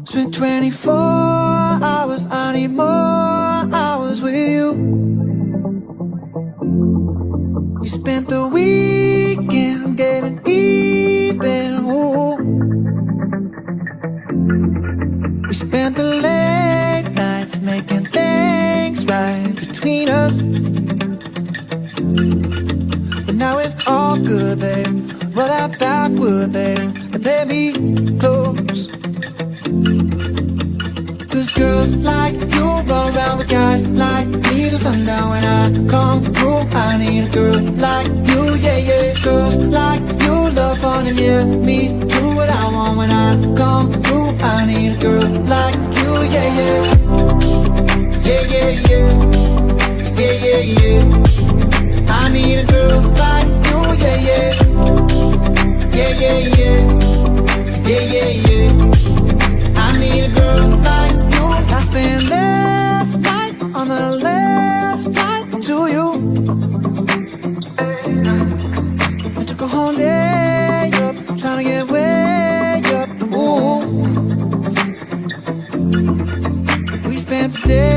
It's been 24 hours, I need more hours with you. We spent the weekend getting even, ooh. We spent the late nights making things right between us. But now it's all good, babe. Roll that backward, babe, and play me close. Cause girls like you run around with guys like me till sundown. When I come through, I need a girl like you, yeah, yeah. Girls like you love fun and yeah, me do what I want. When I come through, I need a girl like you, yeah, yeah. Yeah, yeah, yeah. Yeah, yeah, yeah. I need a girl like you, yeah, yeah. Yeah, yeah, yeah. Yeah, yeah, yeah. I need a girl like you. I spent last night on the last flight to you. I took a whole day up, trying to get way up, ooh. We spent the day